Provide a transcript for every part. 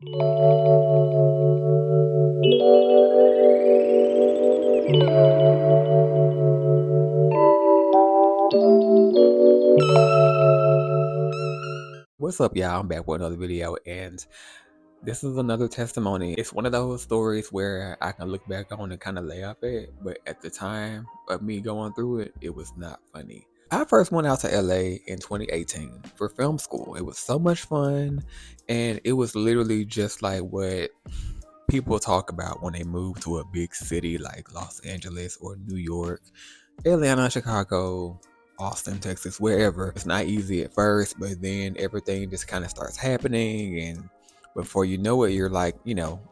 What's up, y'all? I'm back with another video, and this is another testimony. It's one of those stories where I can look back on and kind of laugh at, but at the time of me going through it, it was not funny. I first went out to LA in 2018 for film school. It was so much fun, and it was literally just like what people talk about when they move to a big city like Los Angeles or New York, Atlanta, Chicago, Austin, Texas, wherever. It's not easy at first, but then everything just kind of starts happening, and before you know it, you're like,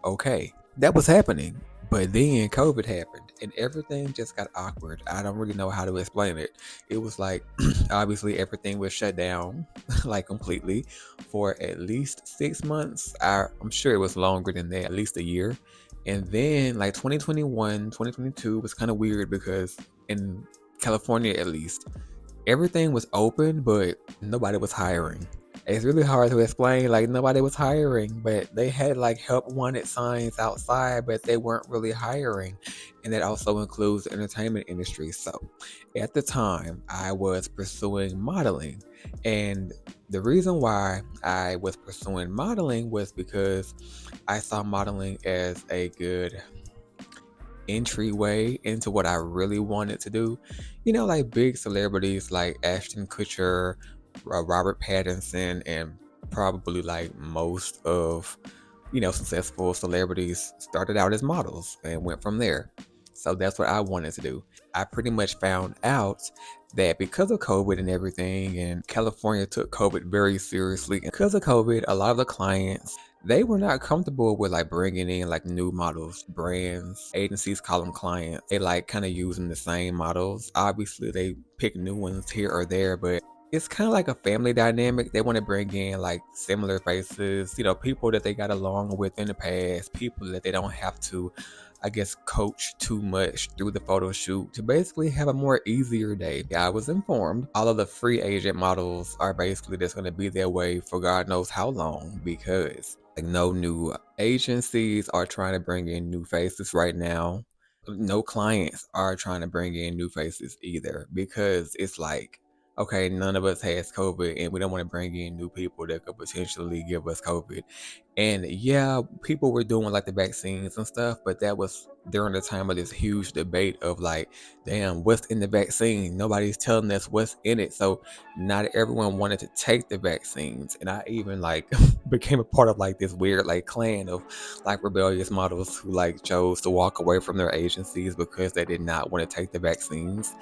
okay. That was happening. But then COVID happened and everything just got awkward. I don't really know how to explain it. It was like obviously everything was shut down like completely for at least 6 months. I'm sure it was longer than that, at least a year. And then like 2021, 2022 was kind of weird because in California at least, everything was open, but nobody was hiring. It's really hard to explain. Like nobody was hiring, but they had like help wanted signs outside, but they weren't really hiring. And that also includes the entertainment industry. So at the time, I was pursuing modeling. And the reason why I was pursuing modeling was because I saw modeling as a good entryway into what I really wanted to do. Like big celebrities like Ashton Kutcher, Robert Pattinson, and probably like most of, successful celebrities started out as models and went from there. So that's what I wanted to do. I pretty much found out that because of COVID and everything, and California took COVID very seriously. Because of COVID, a lot of the clients, they were not comfortable with like bringing in like new models. Brands, agencies call them clients. They like kind of using the same models. Obviously, they pick new ones here or there, but it's kind of like a family dynamic. They want to bring in like similar faces, people that they got along with in the past, people that they don't have to, I guess, coach too much through the photo shoot to basically have a more easier day. I was informed all of the free agent models are basically just going to be their way for God knows how long, because like no new agencies are trying to bring in new faces right now. No clients are trying to bring in new faces either, because it's like, okay, none of us has COVID and we don't want to bring in new people that could potentially give us COVID. And yeah, people were doing like the vaccines and stuff, but that was during the time of this huge debate of like, damn, what's in the vaccine? Nobody's telling us what's in it. So not everyone wanted to take the vaccines. And I even like became a part of like this weird like clan of like rebellious models who like chose to walk away from their agencies because they did not want to take the vaccines,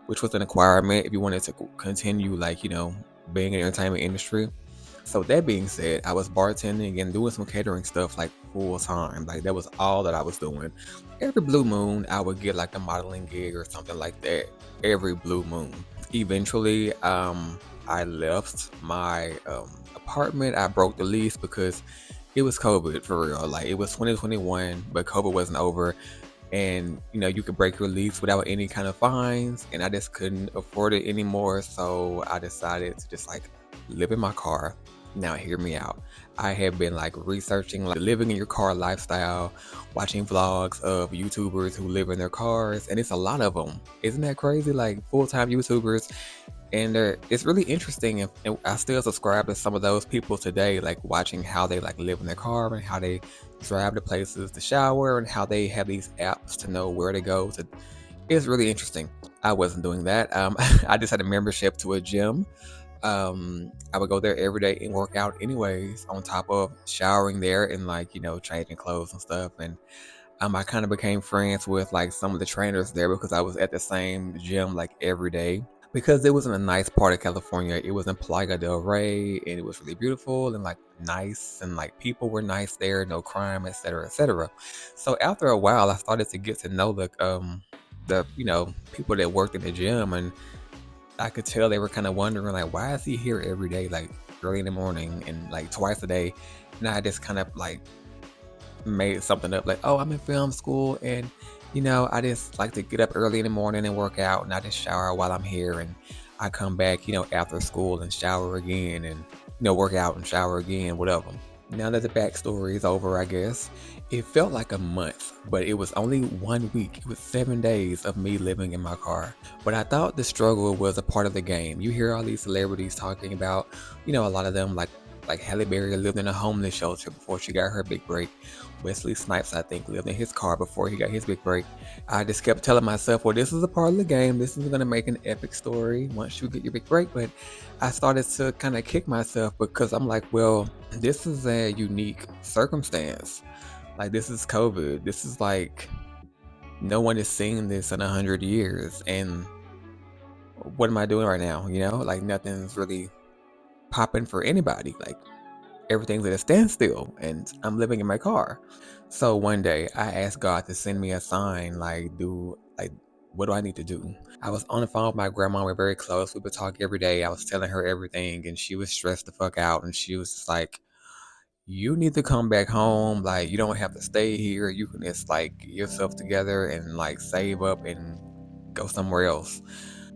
which was an requirement if you wanted to continue like, being in the entertainment industry. So that being said, I was bartending and doing some catering stuff like full time. Like that was all that I was doing. Every blue moon, I would get like a modeling gig or something like that. Every blue moon. Eventually, I left my apartment. I broke the lease because it was COVID for real. Like it was 2021, but COVID wasn't over. And you could break your lease without any kind of fines, and I just couldn't afford it anymore. So I decided to just like live in my car. Now hear me out. I have been like researching like living in your car lifestyle, watching vlogs of YouTubers who live in their cars, and it's a lot of them. Isn't that crazy? Like full-time YouTubers, and it's really interesting. And I still subscribe to some of those people today, like watching how they like live in their car and how they drive to places to shower and how they have these apps to know where to go to. It's really interesting. I wasn't doing that. I just had a membership to a gym. I would go there every day and work out anyways, on top of showering there and like, changing clothes and stuff. And I kind of became friends with like some of the trainers there because I was at the same gym like every day. Because it was in a nice part of California. It was in Playa del Rey, and it was really beautiful and like nice, and like people were nice there, no crime, etc., etc. So after a while, I started to get to know the people that worked in the gym, and I could tell they were kind of wondering like, why is he here every day, like early in the morning and like twice a day? And I just kind of like made something up like, oh, I'm in film school, and I just like to get up early in the morning and work out, and I just shower while I'm here, and I come back after school and shower again, and work out and shower again, whatever. Now that the backstory is over, I guess, it felt like a month, but it was only 1 week. It was 7 days of me living in my car. But I thought the struggle was a part of the game. You hear all these celebrities talking about, a lot of them like Halle Berry lived in a homeless shelter before she got her big break. Wesley Snipes, I think, lived in his car before he got his big break. I just kept telling myself, well, this is a part of the game. This is going to make an epic story once you get your big break. But I started to kind of kick myself because I'm like, well, this is a unique circumstance. Like, this is COVID. This is like, no one has seen this in 100 years. And what am I doing right now? Like, nothing's really popping for anybody. Like, everything's at a standstill and I'm living in my car. So one day I asked God to send me a sign, what do I need to do? I was on the phone with my grandma. We're very close. We would talk every day. I was telling her everything and she was stressed the fuck out and she was just like, you need to come back home. Like, you don't have to stay here. You can just like get yourself together and like save up and go somewhere else.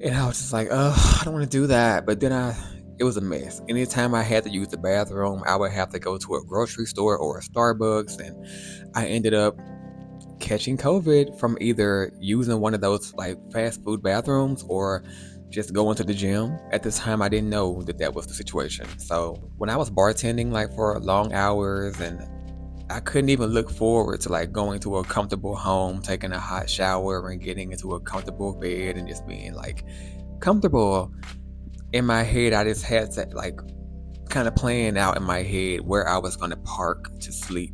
And I was just like, I don't want to do that. But then it was a mess. Anytime I had to use the bathroom, I would have to go to a grocery store or a Starbucks. And I ended up catching COVID from either using one of those like fast food bathrooms or just going to the gym. At this time, I didn't know that was the situation. So when I was bartending like for long hours and I couldn't even look forward to like going to a comfortable home, taking a hot shower and getting into a comfortable bed and just being like comfortable. In my head, I just had to like kind of plan out in my head where I was going to park to sleep.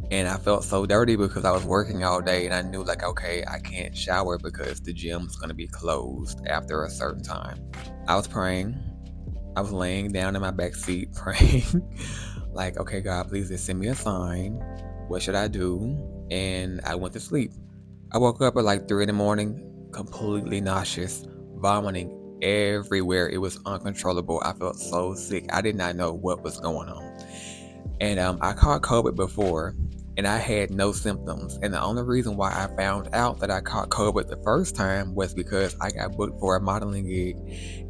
And I felt so dirty because I was working all day and I knew like, okay, I can't shower because the gym's going to be closed after a certain time. I was praying. I was laying down in my back seat praying. Like, okay, God, please just send me a sign. What should I do? And I went to sleep. I woke up at like 3 in the morning, completely nauseous, vomiting everywhere. It was uncontrollable. I felt so sick. I did not know what was going on. And I caught COVID before, and I had no symptoms. And the only reason why I found out that I caught COVID the first time was because I got booked for a modeling gig,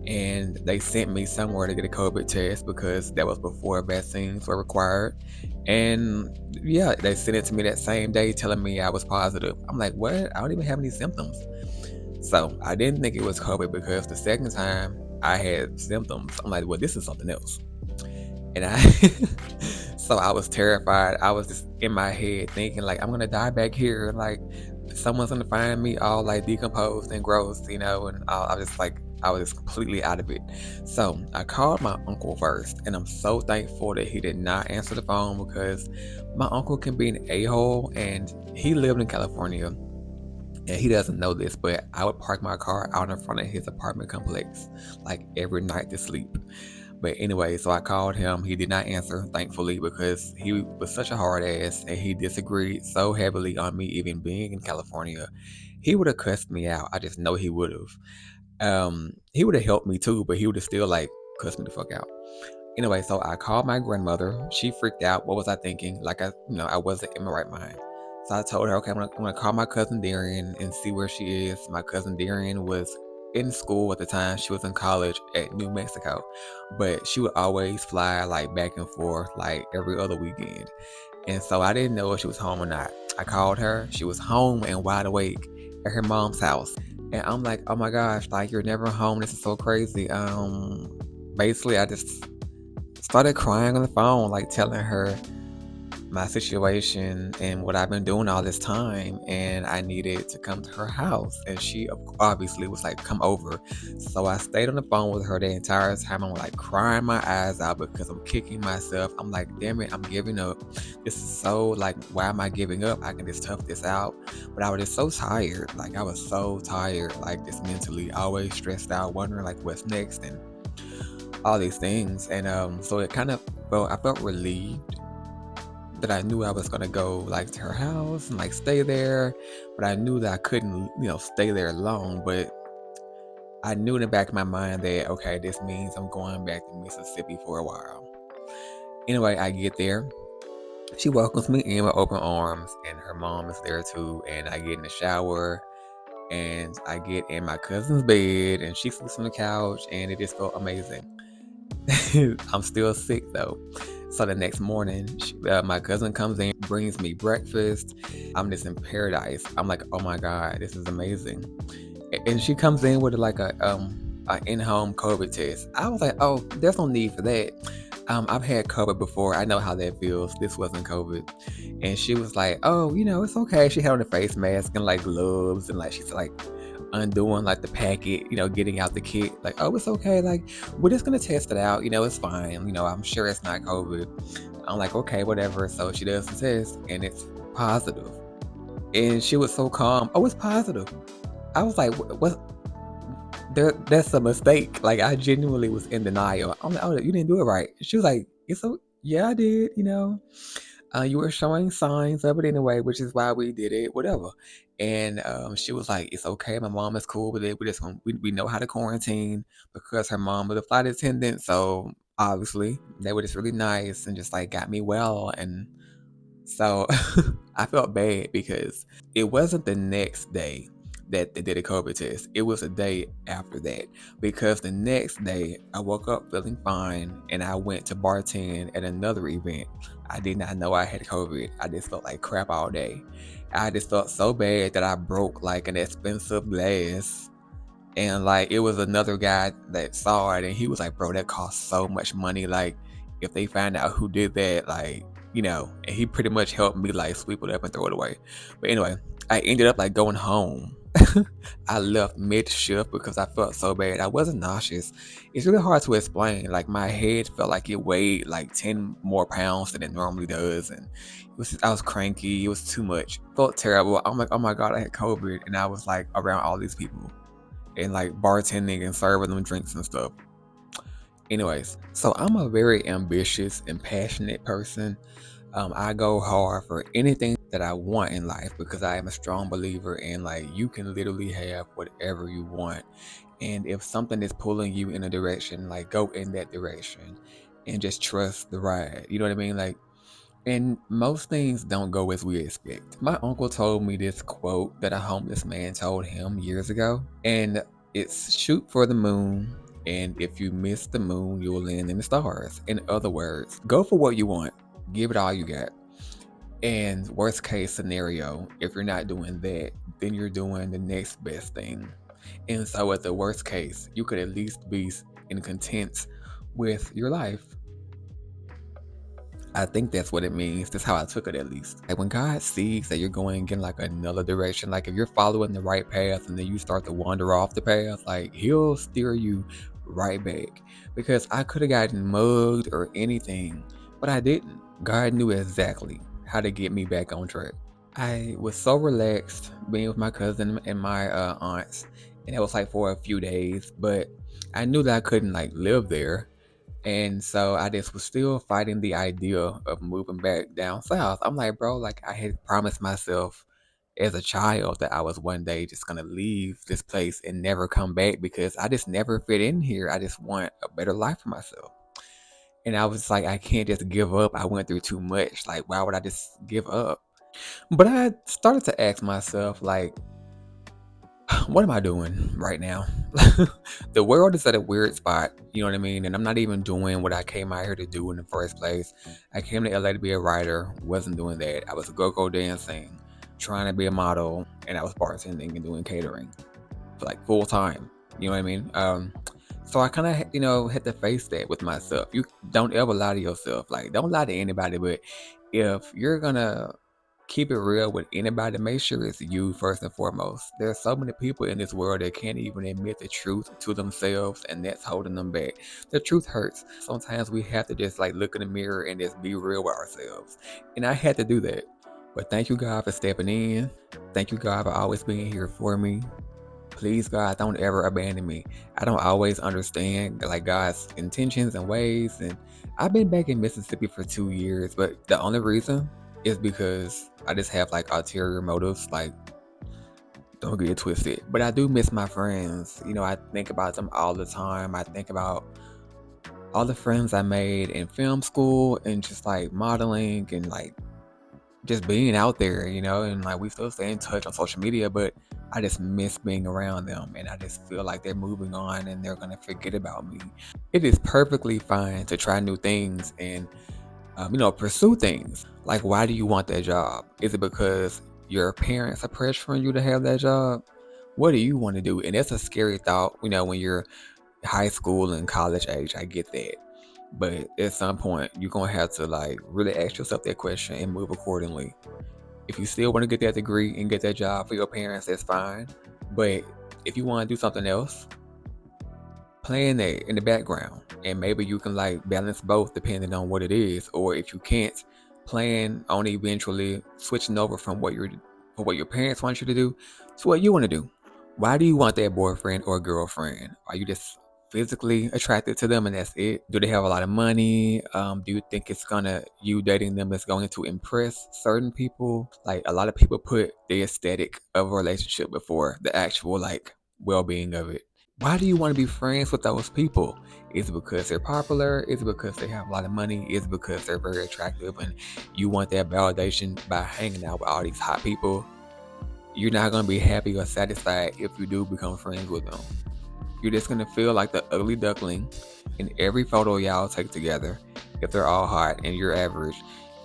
and they sent me somewhere to get a COVID test because that was before vaccines were required. And yeah, they sent it to me that same day telling me I was positive. I'm like, what? I don't even have any symptoms. So I didn't think it was COVID because the second time I had symptoms. I'm like, well, this is something else. And so I was terrified. I was just in my head thinking like, I'm gonna die back here. Like, someone's gonna find me all like decomposed and gross, and I was just completely out of it. So I called my uncle first, and I'm so thankful that he did not answer the phone because my uncle can be an a-hole, and he lived in California. And he doesn't know this, but I would park my car out in front of his apartment complex like every night to sleep. But anyway, so I called him. He did not answer, thankfully, because he was such a hard ass and he disagreed so heavily on me even being in California. He would have cussed me out. I just know he would have. He would have helped me too, but he would have still like cussed me the fuck out. Anyway, so I called my grandmother. She freaked out. What was I thinking? Like I wasn't in my right mind. So I told her, okay, I'm gonna call my cousin Darian and see where she is. My cousin Darian was in school at the time. She was in college at New Mexico, but she would always fly like back and forth like every other weekend. And so I didn't know if she was home or not. I called her. She was home and wide awake at her mom's house. And I'm like, oh my gosh, like you're never home. This is so crazy. Basically I just started crying on the phone, like telling her my situation and what I've been doing all this time, and I needed to come to her house. And she obviously was like, come over. So I stayed on the phone with her the entire time. I'm like crying my eyes out because I'm kicking myself. I'm like, damn it, I'm giving up. This is so like, why am I giving up? I can just tough this out. But I was just so tired. Like I was so tired, like just mentally, always stressed out, wondering like what's next and all these things. And so it kind of I felt relieved that I knew I was gonna go like to her house and like stay there, but I knew that I couldn't, stay there long. But I knew in the back of my mind that okay, this means I'm going back to Mississippi for a while. Anyway, I get there. She welcomes me in with open arms, and her mom is there too. And I get in the shower, and I get in my cousin's bed, and she sleeps on the couch, and it just felt amazing. I'm still sick though. So the next morning, my cousin comes in, brings me breakfast. I'm just in paradise. I'm like, oh my God, this is amazing. And she comes in with like a in-home COVID test. I was like, oh, there's no need for that. I've had COVID before. I know how that feels. This wasn't COVID. And she was like, oh, it's okay. She had on a face mask and like gloves and like she's like undoing like the packet, getting out the kit. Like, oh, it's okay. Like, we're just gonna test it out. It's fine. I'm sure it's not COVID. I'm like, okay, whatever. So she does the test and it's positive. And she was so calm. Oh, it's positive. I was like, what? That's a mistake. Like, I genuinely was in denial. I'm like, oh, you didn't do it right. She was like, yeah, I did. You were showing signs of it anyway, which is why we did it, whatever. And she was like, it's okay. My mom is cool with it. We know how to quarantine because her mom was a flight attendant. So obviously they were just really nice and just like got me well. And so I felt bad because it wasn't the next day that they did a COVID test. It was a day after that because the next day I woke up feeling fine and I went to bartend at another event. I did not know I had COVID. I just felt like crap all day. I just felt so bad that I broke like an expensive glass. And like it was another guy that saw it and he was like, bro, that costs so much money. Like if they find out who did that, like, and he pretty much helped me like sweep it up and throw it away. But anyway, I ended up like going home. I left mid shift because I felt so bad. I wasn't nauseous. It's really hard to explain. Like my head felt like it weighed like 10 more pounds than it normally does. And I was cranky. It was too much. Felt terrible. I'm like, oh my God, I had COVID. And I was like around all these people and like bartending and serving them drinks and stuff. Anyways, so I'm a very ambitious and passionate person. I go hard for anything that I want in life because I am a strong believer in like you can literally have whatever you want. And if something is pulling you in a direction, like go in that direction and just trust the ride. You know what I mean? Like, and most things don't go as we expect. My uncle told me this quote that a homeless man told him years ago, and it's shoot for the moon. And if you miss the moon, you'll land in the stars. In other words, go for what you want, give it all you got. And worst case scenario, if you're not doing that, then you're doing the next best thing. And so, at the worst case, you could at least be in content with your life. I think that's what it means. That's how I took it, at least. Like when God sees that you're going in like another direction, like if you're following the right path and then you start to wander off the path, like He'll steer you right back. Because I could have gotten mugged or anything, but I didn't. God knew exactly how to get me back on track. I was so relaxed being with my cousin and my aunts, and it was like for a few days, but I knew that I couldn't like live there. And so I just was still fighting the idea of moving back down south. I'm like, bro, like I had promised myself as a child that I was one day just gonna leave this place and never come back because I just never fit in here. I just want a better life for myself. And I was like, I can't just give up. I went through too much. Like, why would I just give up? But I started to ask myself, like, what am I doing right now? The world is at a weird spot, you know what I mean? And I'm not even doing what I came out here to do in the first place. I came to LA to be a writer, wasn't doing that. I was go-go dancing, trying to be a model, and I was bartending and doing catering for like full time. You know what I mean? So I kind of, had to face that with myself. You don't ever lie to yourself. Like, don't lie to anybody, but if you're gonna keep it real with anybody, make sure it's you first and foremost. There are so many people in this world that can't even admit the truth to themselves, and that's holding them back. The truth hurts. Sometimes we have to just like look in the mirror and just be real with ourselves. And I had to do that. But thank you, God, for stepping in. Thank you, God, for always being here for me. Please, God, don't ever abandon me. I don't always understand like God's intentions and ways. And I've been back in Mississippi for 2 years, but the only reason is because I just have like ulterior motives. Like, don't get it twisted. But I do miss my friends. I think about them all the time. I think about all the friends I made in film school and just like modeling and like just being out there, and like we still stay in touch on social media, but I just miss being around them, and I just feel like they're moving on and they're gonna forget about me. It is perfectly fine to try new things and pursue things. Like, why do you want that job? Is it because your parents are pressuring you to have that job? What do you want to do? And that's a scary thought, when you're high school and college age. I get that. But at some point, you're going to have to like really ask yourself that question and move accordingly. If you still want to get that degree and get that job for your parents, that's fine. But if you want to do something else, plan that in the background, and maybe you can like balance both depending on what it is. Or if you can't, plan on eventually switching over from what your parents want you to do to what you want to do. Why do you want that boyfriend or girlfriend? Are you just physically attracted to them and that's it? Do they have a lot of money? Do you think you dating them is going to impress certain people? Like, a lot of people put the aesthetic of a relationship before the actual like well-being of it. Why do you want to be friends with those people? Is it because they're popular? Is it because they have a lot of money? Is it because they're very attractive and you want that validation by hanging out with all these hot people? You're not going to be happy or satisfied if you do become friends with them. You're just going to feel like the ugly duckling in every photo y'all take together. If they're all hot and you're average,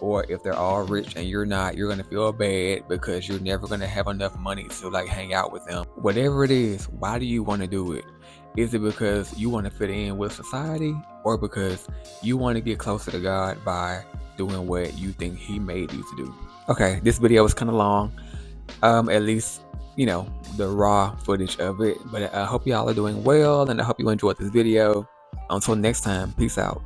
or if they're all rich and you're not, you're going to feel bad because you're never going to have enough money to like hang out with them. Whatever it is, why do you want to do it? Is it because you want to fit in with society, or because you want to get closer to God by doing what you think He made you to do? Okay, this video was kind of long. At least, the raw footage of it. But I hope y'all are doing well, and I hope you enjoyed this video. Until next time, peace out.